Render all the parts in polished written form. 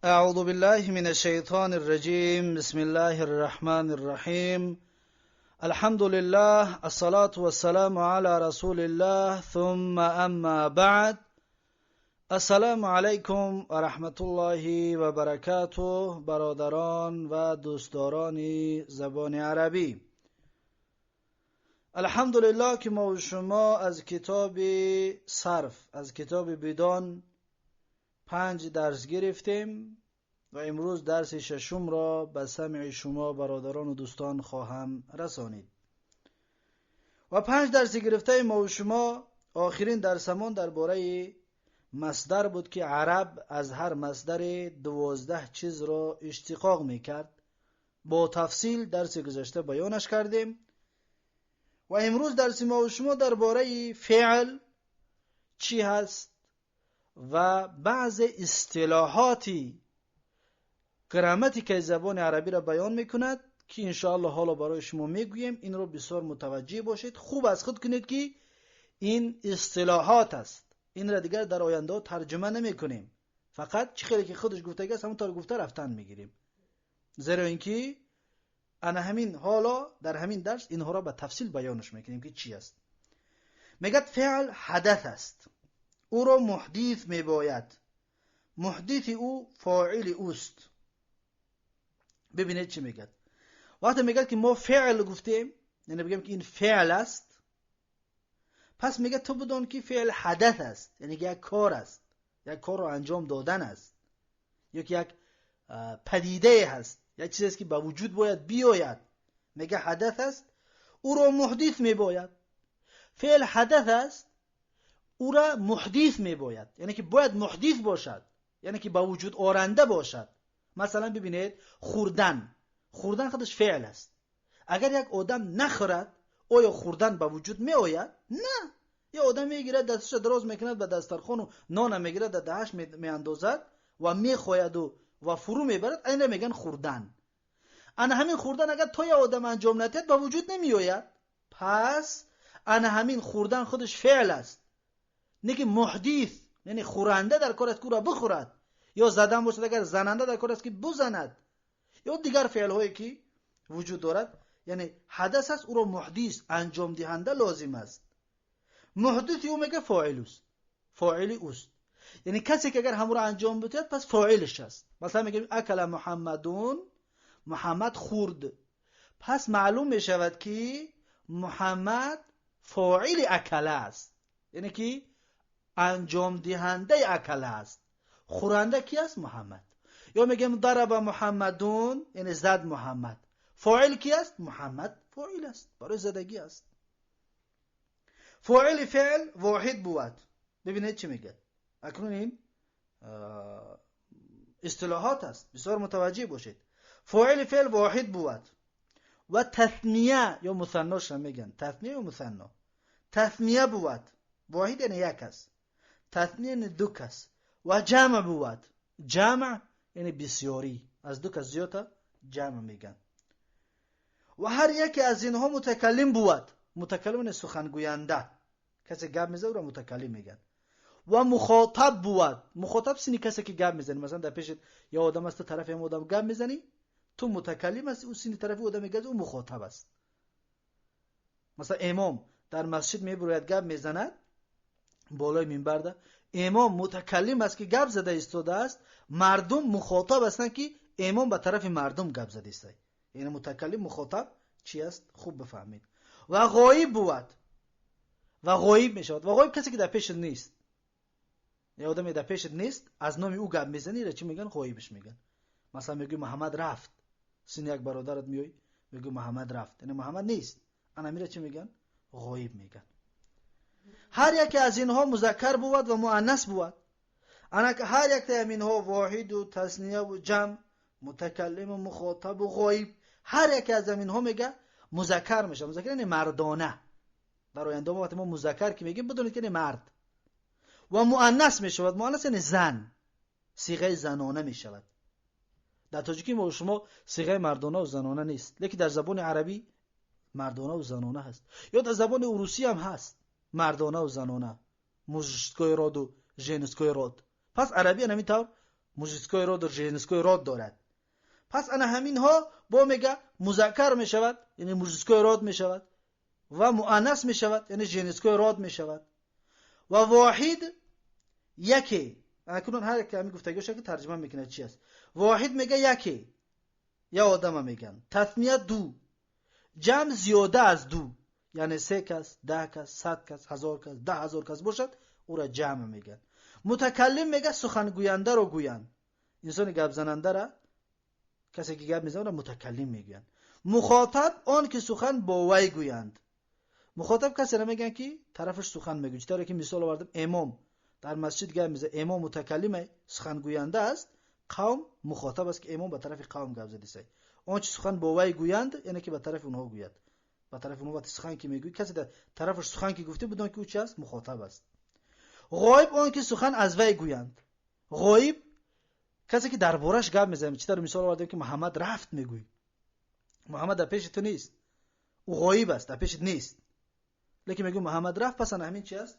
اعوذ بالله من الشیطان الرجیم. بسم الله الرحمن الرحیم. الحمد لله، الصلاة والسلام على رسول الله، ثم اما بعد. السلام علیکم و رحمت الله و برکاته، برادران و دوستداران زبان عربی. الحمدلله که ما و شما از کتاب صرف، از کتاب بدان 5 درس گرفتیم و امروز درس ششم را به سمع شما برادران و دوستان خواهم رسانید. و 5 درس گرفته ما و شما آخرین درسمان درباره مصدر بود که عرب از هر مصدر 12 چیز را اشتقاق میکرد. با تفصیل درس گذشته بیانش کردیم و امروز درس ما و شما درباره فعل چی هست و بعض اصطلاحاتی گرامتیک زبان عربی را بیان میکند که انشاءالله حالا برای شما میگویم. این رو بسیار متوجه باشید، خوب از خود کنید که این اصطلاحات است. این را دیگر در آینده ترجمه نمی کنیم، فقط چه خیلی که خودش گفتگی است همونطور گفته رفتن میگیریم، زیرا اینکه انا همین حالا در همین درس اینها را به تفصیل بیانش میکنیم که چی است. میگد فعل حدث است، او را محدث میباید، محدث او فاعل اوست. ببینید چی میگد. وقتی میگد که ما فعل گفتیم، یعنی بگیم که این فعل است، پس میگه تو بدون که فعل حدث است، یعنی یک کار است، یک کار رو انجام دادن است، یا که یک پدیده هست، یک چیزی است که به وجود باید بیاید. میگه حدث است، او را محدث میباید. فعل حدث است، او را محدث میباید، یعنی که باید محدث باشد، یعنی که به وجود آورنده باشد. مثلا ببینید خوردن، خوردن خودش فعل است. اگر یک آدم نخورد آیا خوردن به وجود می آید؟ نه. یک آدم میگیرد دستش دراز میکند به دسترخوان و نان میگیرد در دهش میاندازد و میخواید و فرو میبرد، این میگن خوردن. انا همین خوردن اگر تو یک آدم انجام ندهد به وجود نمی آید. پس انا همین خوردن خودش فعل است، نه که محدث، یعنی خورنده در کار است که را بخورد، یا زدن باشد اگر زننده در کار است که بزند، یا دیگر فعل هایی که وجود دارد. یعنی حدث است، او را محدث انجام دهنده لازم است. محدث او میگه فاعل است، فاعل اوست، یعنی کسی که اگر همون را انجام بده پس فاعلش است. مثلا میگیم اکل محمدون، محمد خورد، پس معلوم میشود که محمد فاعل اکل است، یعنی که انجام دهنده اکل است. خورنده کی است؟ محمد. یا میگیم ضرب محمدون، یعنی زد محمد، فاعل کی است؟ محمد فاعل است، برای زدگی است. فاعل فعل واحد بود. ببینید چی میگه. اکنون این اصطلاحات است، بسیار متوجه باشید. فاعل فعل واحد بود و تثنیه یا مثناش هم میگن، تثنیه یا مثنا. تثنیه بود، واحد یعنی یک است، تثنیه یعنی دو کس، و جمع بود. جمع یعنی بسیاری، از دو کس زیاده جمع میگن. و هر یکی از اینها متکلم بود. متکلم یعنی سخنگوینده، کسی گپ میزنه او را متکلم میگن. و مخاطب بود. مخاطب سینی کسی که گپ میزنه. مثلا در پیشت یا آدم است، طرف هم آدم گپ میزنی، تو متکلم هستی، او سینی طرف آدم میگه او مخاطب است. مثلا امام در مسجد میبراید گپ میزند بالای منبر ده، امام متکلم است که گپ زده ایستاده است، مردم مخاطب هستند که امام به طرف مردم گپ زده است. یعنی متکلم مخاطب چی است خوب بفهمید. و غایب بود. و غایب میشود. و غایب کسی که در پیشت نیست، یا آدمی در پیشت نیست از نام او گپ میزنی را چی میگن؟ غایبش میگن. مثلا میگی محمد رفت، سین یک برادرت میای میگی محمد رفت، یعنی محمد نیست، انا میره چی میگن؟ غایب میگن. هر یک از اینها مذکر بود و مؤنث بود. انا که هر یک از اینها واحد و تثنیه و جمع، متکلم و مخاطب و غایب، هر یک از اینها میگه مذکر میشه. مذکر یعنی مردانه. در آینده وقتی ما مذکر که میگیم بدونید که یعنی مرد. و مؤنث میشود. مؤنث یعنی زن، صیغه زنانه میشود. در تاجیکی ما شما صیغه مردانه و زنانه نیست، لیکن در زبان عربی مردانه و زنانه هست. یا در زبان روسی هم هست مردانه و زنانه، مژسکوی راد و ژنسکوی راد. پس عربی همین طور مجلسکوی راد و ژنسکوی راد دارد. پس انا همین ها با میگه مذکر می شود، یعنی مجلسکوی راد می شود، و مؤنث می شود، یعنی ژنسکوی راد می شود. و واحد یکی، اکنون هر که همین گفتگوش که ترجمه میکنه چی است. واحد میگه یکی، یا آدم میگن. تثنیه دو، جمع زیاده از دو، یعنی 3 کس، 10 کس، 100 کس، 1000 کس، 10,000 کس باشد، او را جمع میگن. متکلم میگه سخن گوینده رو گویند. انسان گپ زننده را، کسی که گپ میزنه را متکلم میگن. مخاطب آن که سخن با وی گویند. مخاطب کسی را میگن که طرفش سخن میگه. چطوری که مثال آوردم، امام در مسجد گپ میزنه، امام متکلمه، سخن گوینده است. قوم مخاطب است که امام به طرف قوم گپ زده. آن چه سخن با وی گویند، یعنی که به طرف اونها گوید. به طرف اونها وقتی سخن که میگوید، کسی در طرفش سخن که گفته بدون که او چی است، مخاطب است. غایب آن که سخن از وی گویند. غایب کسی که دربارش گپ میزنه. چطور مثال آوردیم که محمد رفت میگویی، محمد در پیش تو نیست، او غایب است، در پیشت نیست. لیکن میگه محمد رفت، پس انا همین چی است؟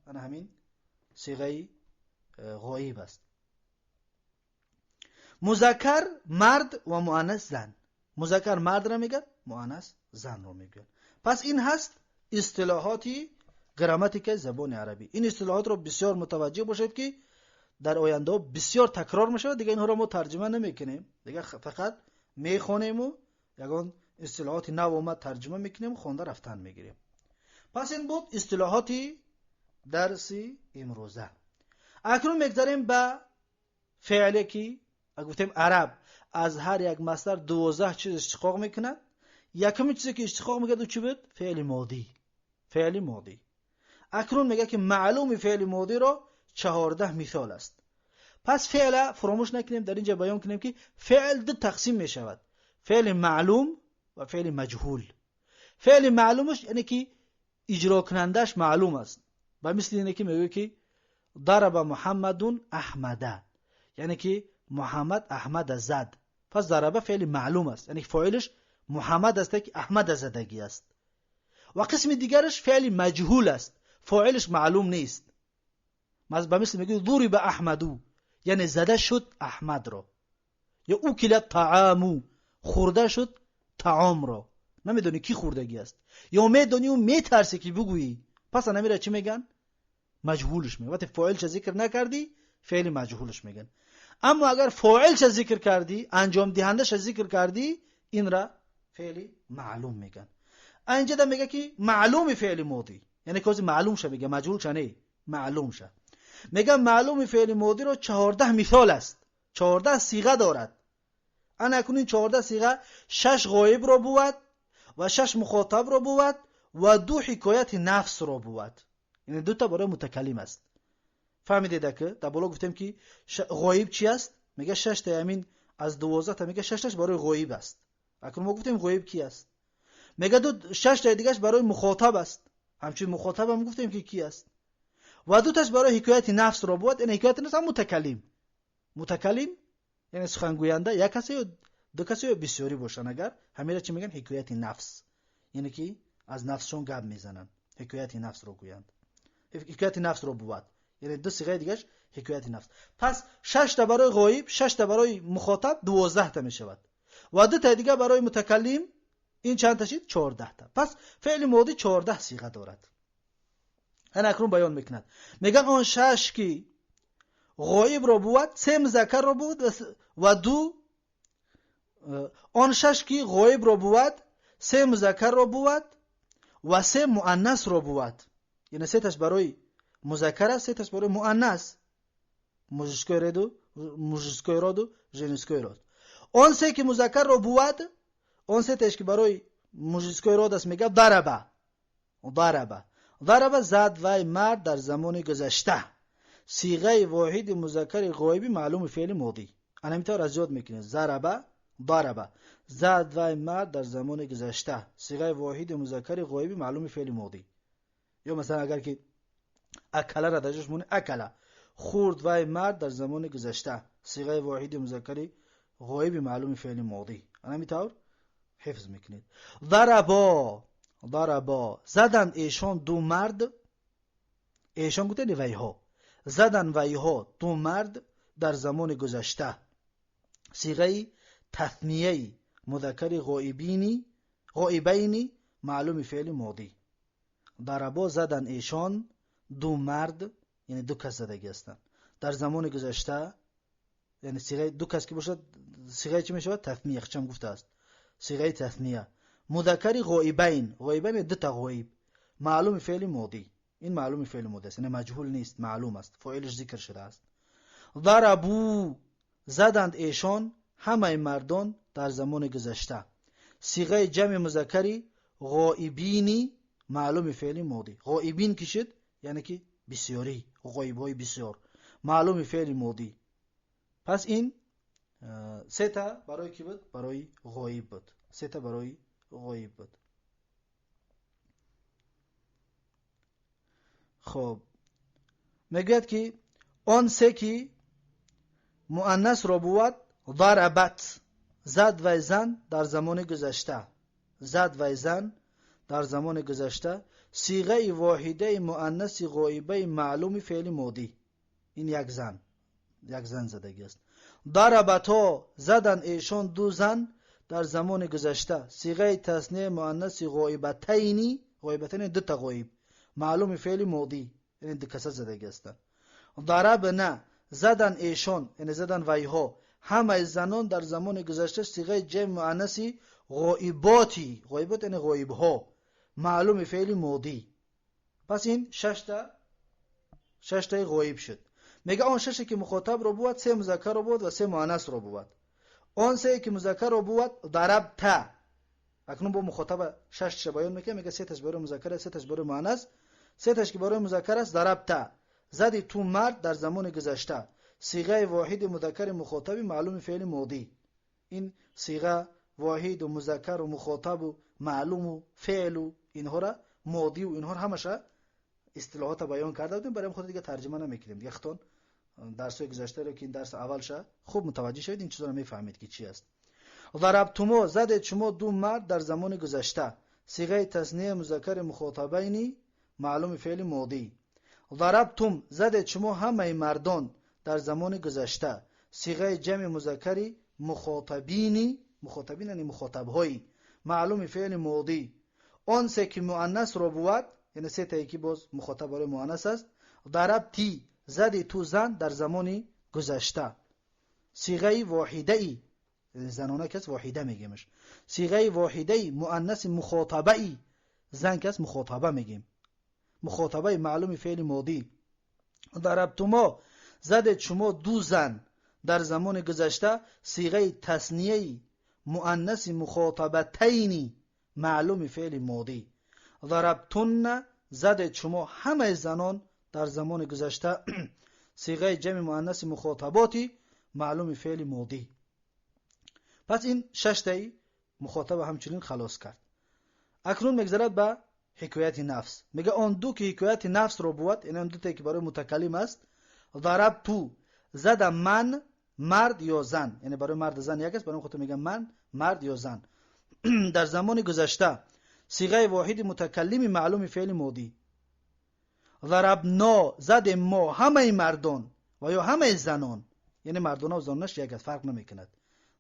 انا همین صیغه غایب است. مذکر مرد و مؤنث زن. مذکر مرد را میگن، مؤنث زن را میگن. پس این هست اصطلاحاتی گراماتیک زبان عربی. این اصطلاحات رو بسیار متوجه باشید که در آینده بسیار تکرار میشه. دیگه اینها رو ما ترجمه نمیکنیم، دیگه فقط میخونیم و یگان اصطلاحات نو اومد ترجمه میکنیم و خونده رفتن میگیریم. پس این بود اصطلاحاتی درسی امروزه. اکنون میگذاریم به فعلی که گفتیم عرب از هر یک مصدر 12 چیز اشتقاق میکنه. یکمی چیزی که اشتقاق میکنه چی بود؟ فعل ماضی. فعل ماضی. اکنون میگه که معلوم فعل ماضی رو 14 مثال است. پس فعل فراموش نکنیم در اینجا بیان کنیم که فعل دو تقسیم می شود، فعل معلوم و فعل مجهول. فعل معلومش یعنی که اجرا کنندش معلوم است. و مثل اینه که میگه که ضرب محمد احمد، یعنی که محمد احمد زد. پس ضربه فعل معلوم است، یعنی فاعلش محمد است که احمد زدگی است. و قسم دیگرش فعل مجهول است، فاعلش معلوم نیست. مثل میگه ضرب احمدو، یعنی زده شد احمد را. یا اوکل طعامو، خورده شد طعام را، نمیدونی کی خوردگی است. یا میدونی و میترسی که بگویی، پس نمیره چی میگن؟ مجهولش میگن. وقتی فاعلش ذکر نکردی فعل مجهولش میگن. اما اگر فاعلش ذکر کردی، انجام دهندش ذکر کردی، این را فعل معلوم میگن. اینجا دا میگه که معلوم فعل ماضی، یعنی که معلوم شه، میگه مجهول شه، نه معلوم شه. میگه معلوم فعل ماضی رو 14 مثال است، 14 صیغه دارد. انا اکنون 14 صیغه 6 غایب رو بود و 6 مخاطب رو بود و 2 حکایت نفس رو بود. یعنی 2 تا برای متکلم است. فهمیدید که تا بالا گفتم که غایب چی است؟ میگه 6 تا، همین از 12 تا میگه 6 تاش برای غایب است. اکنون ما گفتیم غایب کی است؟ میگه 6 تا دیگهش برای مخاطب است. همچنین مخاطب هم گفتیم که کی است. و 2 تاش برای حکایت نفس رو بود. این حکایت نفس هم متکلم. متکلم یعنی سخنگوینده، یک کسی یا 2 کسی یا بسیاری باشن. اگر همیشه چی میگن؟ حکایت نفس، یعنی که از نفسشون گپ میزنن، حکایت نفس رو گویند. حکایت نفس رو بود، یعنی 2 صیغه دیگهش حکایت نفس. پس 6 تا برای غایب، 6 تا برای مخاطب، 12 تا میشود. و 2 تا دیگه برای متکلم، این چند تا شد؟ 14 تا. پس فعل ماضی 14 صیغه دارد. انا اکنون بیان میکند. میگن آن 6 که غایب رو بود، 3 مذکر رو بود و 2 آن 6 که غایب رو بود، 3 مذکر رو بود و 3 مؤنث رو بود. یعنی 3 تاش برای مذکر است، 3 تاش برای مؤنث. مژسکوی راد و ژنسکوی راد. آن 3 که مذکر رو بود، آن 3 تاش که برای مژسکوی راد است، میگه ضربه. ضربه زد وی مرد در زمان گذشته. صیغه واحد مذکر غایبی معلوم فعل ماضی. انا میتونم از یاد میکنه. ضربه زد وی مرد در زمان گذشته. صیغه واحد مذکر غایبی معلوم فعل ماضی. یا مثلا اگر که اکله را درجش مونه اکله، خورد وی مرد در زمان گذشته. صیغه واحد مذکر غایبی معلوم فعل ماضی. انا میتونم حفظ میکنید. ضربا زدن ایشان 2 مرد. ایشان گوته ویها. زدن ویها 2 مرد در زمان گذشته. صیغه تثنیه مذکر غائبینی معلوم فعل ماضی. ضربا زدن ایشان دو مرد، یعنی دو کس زدگی هستند در زمان گذشته. یعنی صیغه دو کس که باشد صیغه چی میشه؟ تثنیه. خچم گفته است صیغه تثنیه مذکر غائبین دو تا غائب معلوم فعل ماضی. این معلوم فعل ماضی است، یعنی مجهول نیست، معلوم است، فاعلش ذکر شده است. ضربو زدند ایشان همه مردان در زمان گذشته. صیغه جمع مذکر غائبینی معلوم فعل ماضی. غائبین کشید یعنی که بسیاری، غایبای بسیار، معلوم فعل ماضی. پس این سه تا برای کی بود؟ برای غایب بود. سه تا برای غایب بود. خب میگوید که آن سه که مؤنث را بود ضربت زد و زن در زمان گذشته. زد و زن در زمان گذشته. صیغه واحده مؤنث غایبه معلوم فعل ماضی. این یک زن زدگی است. ضربتا زدن ایشان دو زن در زمان گذشته. صیغه تثنیه مؤنث غایبتین دو تا غایب معلوم فعل ماضی، یعنی دو کس زدگی است. ضربنا زدن ایشان، یعنی زدن ویها همه زنان در زمان گذشته. صیغه جمع مؤنث غایبات یعنی غایبها معلوم فعل ماضی. پس این شش تا غایب شد. میگه آن شش که مخاطب رو بود، سه مذکر رو بود و سه مؤنث رو بود. آن سه که مذکر رو بود ضربت. اکنون با مخاطب شش بیان میکنه، میگه سه تاش برای مذکر، سه تاش برای مؤنث. سه تاش که برای مذکر است ضربت زدی تو مرد در زمان گذشته. صیغه واحد مذکر مخاطب معلوم فعل ماضی. این صیغه واحد و مذکر و مخاطب و معلوم و فعل و اینها را ماضی و اینها همش اصطلاحات بیان کرده بودیم، برای خود دیگه ترجمه نمیکنیم دیگه. خطون درس گذشته رو که این درس اولش خوب متوجه شوید، این چیزا رو میفهمید که چی است. ضربتما زدید شما دو مرد در زمان گذشته. صیغه تثنیه مذکر مخاطبین معلوم فعل ماضی. ضربتم زدید شما همه مردان در زمان گذشته. صیغه جمع مذکر مخاطبین یعنی مخاطبهای معلوم فعل ماضی. آن سه که مؤنث رو بود، یعنی سه تا یکی باز مخاطب برای مؤنث است. ضربتی زدی تو زن در زمان گذشته. صیغه واحده زنانه کس واحده میگیمش. صیغه واحده مؤنث مخاطبه زن کس مخاطبه میگیم. مخاطبه معلوم فعل ماضی. ضربتما زدید شما دو زن در زمان گذشته. صیغه تثنیه مؤنث مخاطبتین معلوم فعل ماضی. ضربتن زدید شما همه زنان در زمان گذشته. صیغه جمع مؤنث مخاطباتی معلوم فعل ماضی. پس این شش تایی مخاطب همچنین خلاص کرد. اکنون میگذرد به حکایت نفس. میگه آن دو که حکایت نفس رو بود، یعنی آن دو تایی که برای متکلم است. ضرب تو زدم من مرد یا زن، یعنی برای مرد زن یک است، برای خودت میگم من مرد یا زن در زمان گذشته. صیغه واحد متکلم معلوم فعل ماضی. ضربنا زد ما همه مردان و یا همه زنان، یعنی مردان و زنانش یک است، فرق نمیکند.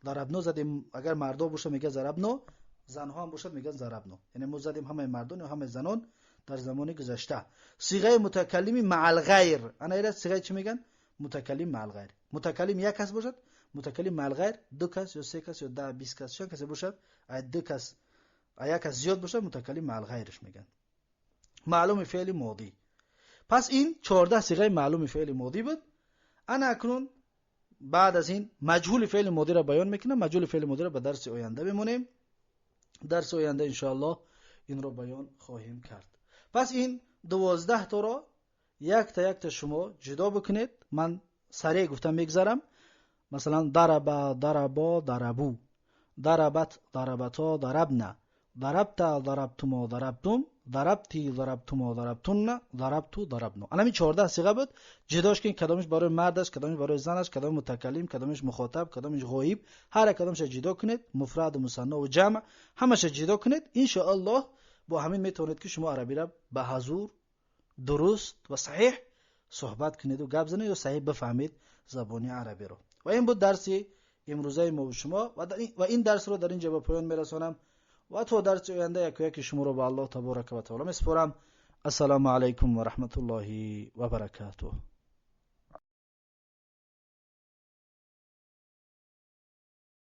ضربنا زدیم اگر مردا باشه میگه ضربنا، زنها هم باشد میگن ضربنا، یعنی ما زدیم همه مردان و همه زنان در زمان گذشته. صیغه متکلم مع الغیر، انا اینا صیغه چی میگن؟ متکلم مع الغیر. متکلم یک کس باشد، متکلم مع الغیر دو کس یا سه کس یا 10 20 کس چند کس باشد، دو کس یک کس زیاد باشد متکلم مع الغیرش میگن. معلوم فعل ماضی. پس این 14 صیغه معلوم فعل ماضی بود. انا اکنون بعد از این مجهول فعل ماضی را بیان میکنم. مجهول فعل ماضی را به درس آینده بمونیم. درس آینده انشاءالله این را بیان خواهیم کرد. پس این 12 تا را یک تا شما جدا بکنید. من سریع گفتم میگذرم. مثلا ضرب ضربا ضربو، ضربت ضربتا ضربنا، ضربت ضربتما ضربتم، ضربتی ضربتما ضربتن، ضربتو ضربنا. الان این 14 صیغه بود. جداش کن کدامش برای مرد است، کدامش برای زن است، کدام متکلم، کدامش مخاطب، کدامش غایب. هر کدامش جدا کنید، مفرد و مثنی و جمع همش جدا کنید. ان شاء الله با همین میتونید که شما عربی را به حضور درست و صحیح صحبت کنید و گپ زنید و صحیح بفهمید زبانی عربی رو. و این بود درس امروزه ما و شما و این درس رو در اینجا به پایان میرسونم و تا درس آینده یک شما رو به الله تبارک و تعالی میسپارم. السلام علیکم و رحمت الله و برکاته.